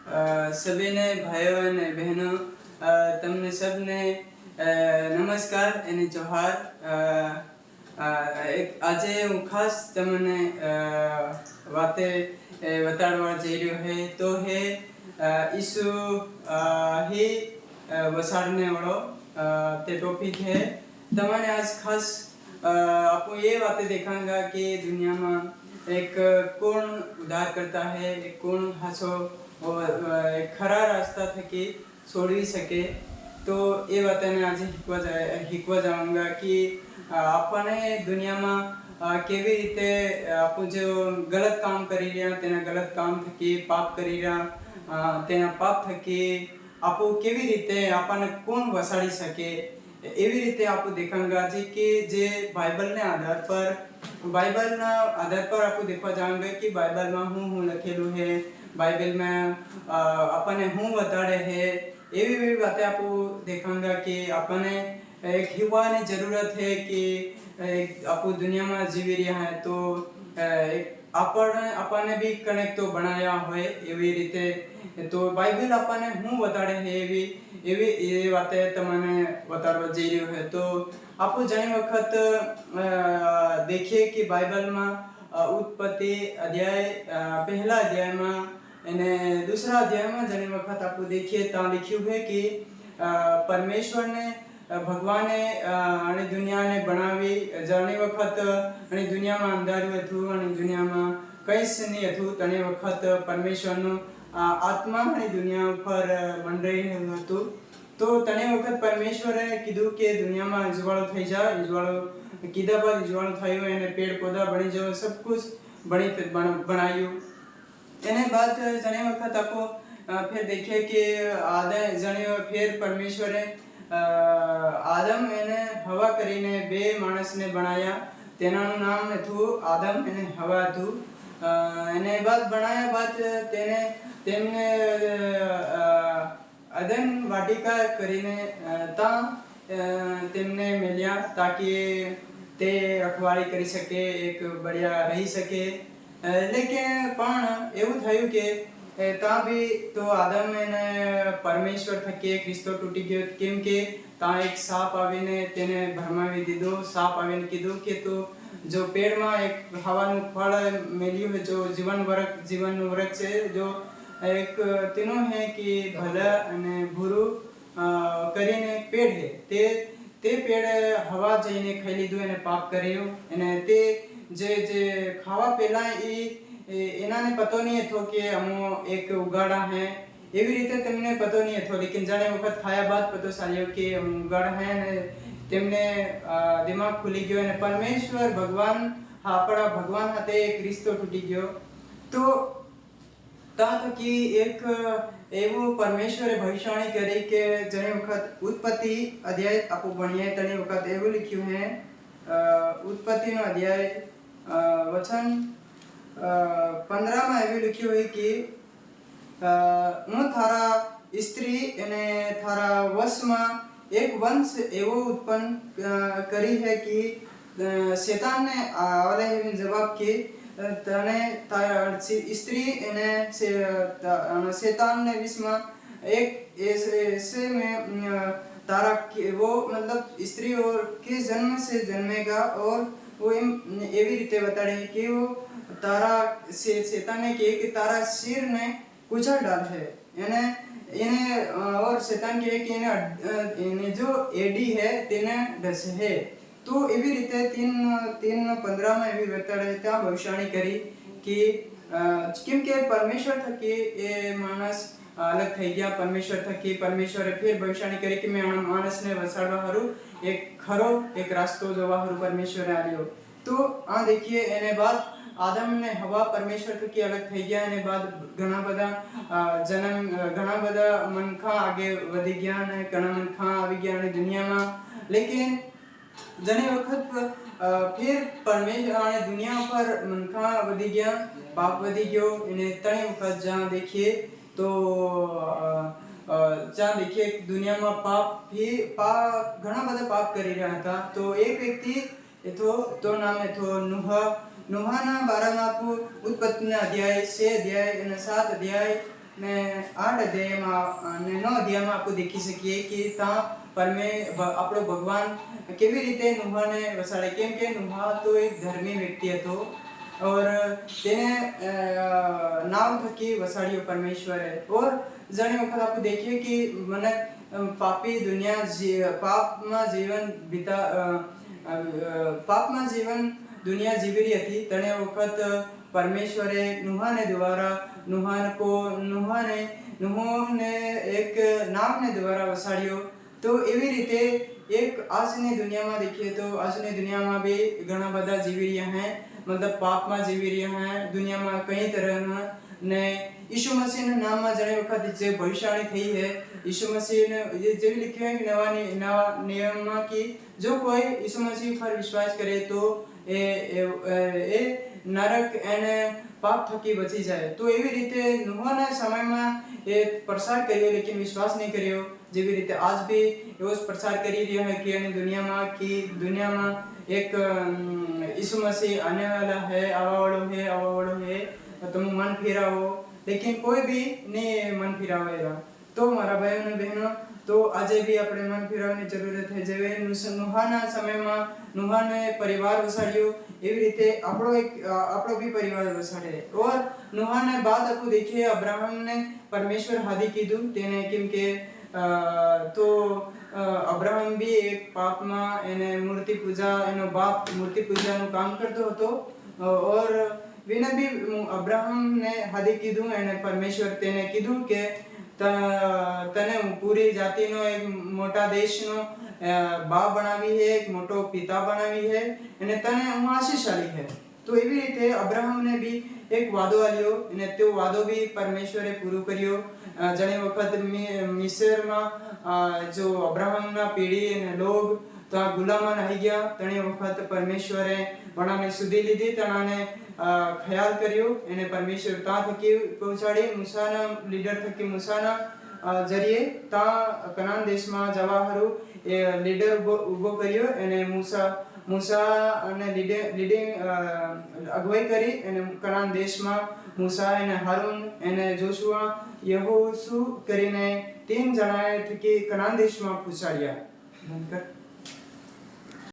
सभी ने भाइयों અને બહેનો તમને સબને નમસ્કાર અને જોહાર। આજે હું ખાસ તમને વાતે બતાડવા જઈ રહ્યો હે તો હે ઈસુ ही वसाड़ने वालों ते टॉपिक है। तमने आज खास आपको ये बातें देखांगा कि दुनिया में एक कौन उद्धार करता है, एक कौन हासो और एक खरा रास्ता थकी छोड़ी सके। तो ये बातें मैं आज हिकवा जाऊंगा कि आपने दुनिया में केवी रीते आप जो गलत काम करी रहा तेना गलत काम थकी पाप करी रहा तेना पाप थकी आपो केवी रीते आपने कौन वसाड़ी सके एवी रीते आपको देखांगा जी कि जे बाइबल ने आधार पर आपको देखवा जाएंगे कि बाइबल में हूँ लखेलू है, बाइबल में अपने हूँ बताड़े है। एवी एवी बातें आपको देखांगा कि अपने एक हिवानी जरूरत है कि आपको दुनिया में जीवी रहा है तो अपने भी कनेक्ट तो बनाया होए एवी रीते। तो बाइबल अपने हूँ बताड़े है एवी ये बातें तमने बताड़वा जई रह्यो है। तो आपको जाने वक्त देखिए कि बाइबल में उत्पत्ति अध्याय पहला अध्याय में અને दूसरा अध्याय में जाने वक्त आपको देखिए ता लिख्યું है कि परमेश्वर ने भगवाने અને दुनिया ने बनावी जाने वक्त અને दुनिया में अंधारू હતું અને दुनिया में કઈ જ નહીં હતું તને વખત પરમેશ્વરનો આત્મા અને दुनिया पर મંડળી હતું। तो तने वखत परमेश्वरे कीधु के दुनिया में उजवाळो થઈ જાય, उजवाळो कीधा बाद उजवाळो थयो અને पेड़ पौधा बनी जाओ सब कुछ बनायो। एने बाद जने वखत आपको फिर देखिए कि आदम जने फिर परमेश्वरे आदम एने हवा करीने बे मानस ने बनाया तेनाનું નામ હતું આદમ અને હવા હતું। એને બાદ બનાયા બાદ તેમને अदन वाटिका करीने ता तेमने मिल्या ताकि ते रखवाड़ी करी सके एक बढ़िया रही सके। लेकिन पण एवं थયું કે ता भी तो आदम ने परमेश्वर थके ख्रिस्तो टूटी गयो केम के ता एक साप आवीने तेने भरमावी दीधो। साप आवीने कीधुं के तो जो पेड़ में एक हवानु फल मेल्યું है जो जीवन वृक्ष है जो एक तीनों है कि भला અને ભૂરું કરીને પેડ है તે પેડ હવા જઈને ખાઈ લીધું અને પાપ કર્યું અને તે જે ખાવા પહેલા એનાને પતો નહીં હતો કે અમો એક ઉગાડા है એવી રીતે તેમને પતો નહીં હતો। लेकिन જાણે વખત ખાયા બાદ પતો ચાલ્યો કે ઉગાડા है અને તેમને દિમાગ ખુલી ગયો અને પરમેશ્વર ભગવાન આપણા ભગવાન હાથે ક્રિસ્તો તૂટી ગયો। તો ता थकी एक एवं परमेश्वरे भविष्यवाणी करी के जने वखत उत्पत्ति अध्याय आपो भणिए तने वखत एवं लिख्યું है उत्पत्ति नो अध्याय वचन 15 में एवं लिख्યું है कि હું थारा स्त्री અને थारा वश में एक वंश एवं उत्पन्न करी है कि शैतान ने वाले जवाब की तने स्त्री ने शैतान ने विश्व एक ऐसे में तारा वो मतलब स्त्री और किस जन्म से जन्मेगा और वो एवी रीते बताड़े कि वो तारा से शैतान ने कहे कि तारा सिर ने कुचल डाल है इन्हें और शैतान कहे कि इन्हें जो एडी है तेने ढस है। तो एवी रीते 3:15 में एवी बताड़े त्या भविष्यवाणी करी कि केम के परमेश्वर थकी ए मानस अलग થઈ ગયા। परमेश्वर थकी परमेश्वरे फिर भविष्यवाणी करी कि मैं मानस ने वसाड़वा हारू एक खरो एक रास्तो जोवा हारू परमेश्वरे आल्यो। तो आ देखिए एने बाद आदम ने हवा परमेश्वर थकी अलग થઈ ગયા અને बाद ઘણા બધા મનખા आगे वधी ગયા અને ઘણા મનખા આવી ગયા અને દુનિયામાં। लेकिन जने वक्त फिर परमेश्वर ने दुनिया पर मनखा वधी गया पाप वधी गयो। इन्हें तने वक्त जहाँ देखिए तो जहाँ देखिए दुनिया में घना बधा पाप करी रहा था। तो एक व्यक्ति तो नाम है तो नुहा नुहाना बारे में आपको उत्पत्ति अध्याय 6 अध्याय 7 अध्याय ને 8 અધ્યાયમાં અને 9 અધ્યાયમાં આપણે દેખી શકીએ કે ત્યાં આપણો ભગવાન કેવી રીતે નુહાને વસાડે, કેમ કે નુહા તો એક ધર્મી વ્યક્તિ હતો और તેને નામ થકી વસાડ્યો પરમેશ્વરે। और ઘણી વખત આપણે देखिए कि મને પાપી દુનિયા પાપમાં જીવન દુનિયા જીવી રહી હતી। તેણે વખત પરમેશ્વરે નુહાને એક નામને દ્વારા વસાડ્યો। તો એવી રીતે એક આજની દુનિયામાં देखिए तो આજની દુનિયામાં भी ઘણા બધા જીવી રહ્યા हैं, मतलब પાપમાં જીવી રહ્યા हैं। દુનિયામાં કઈ તરહના ને यीशु मसीह ने नाम में जने वक्त जे भविष्यवाणी थी है, यीशु मसीह ने जो भी लिखे हैं नवा नियम में कि जो कोई यीशु मसीह पर विश्वास करे तो ए नरक एने पाप थकी बची जाए। तो एवी रीते नुहाना समय में ये प्रसार करियो लेकिन विश्वास नहीं करियो। जेवी रीते आज भी एवो प्रसार करी रह्यो है कि दुनिया में एक यीशु मसीह आने वाला है, आवा वालो है, तुम मन फिराओ, लेकिन कोई भी नहीं मन फिरावेगा। तो मारा भाइयों ने बहनों, तो आज भी अपने मन फिरावनी जरूरत है। जेवे नुहाना समय में नुहाने परिवार वसाड्यो एवी रीते આપણો भी परिवार वसाडे। और नुहाने बाद आपको देखिए अब्राहम ने परमेश्वर हादी कीधु तेने, केम के तो अब्राहम भी एक पाप में एने मूर्ति पूजा एनो बाप मूर्ति पूजा नु काम करतो હતો। और विने भी अब्राहम ने हादी कीधु एने परमेश्वर तेने कीधु के तने पूरी जातिनो एक मोटा देशनो बाप बनावी है, एक मोटो पिता बनावी है અને તને હું આશીષશાળી है। तो એવી રીતે અબ્રાહમ ને भी एक वादो आल्यो અને તે वादो भी परमेश्वरे पूरो કર્યો। ઘણી વખત મિસ્રમાં जो अब्राहम ना पीढ़ी ने लोग तो गुलामान आई गया, तणे वखत परमेश्वरे वणाने सुधी लीधी, तणाने ख्याल કર્યો એને પરમેશ્વર તા થકી પહોંચાડી મૂસાના લીડર થકી મૂસાના જરીએ ता કનાન દેશમાં જવા હારું એ લીડર ઉભો કર્યો અને મૂસા અને લીડિંગ અગવાઈ કરી અને કનાન દેશમાં મૂસા અને હારૂન અને જોશુઆ યહોશુ કરીને 3 જણાએ થકી કનાન દેશમાં પહોંચાડ્યા।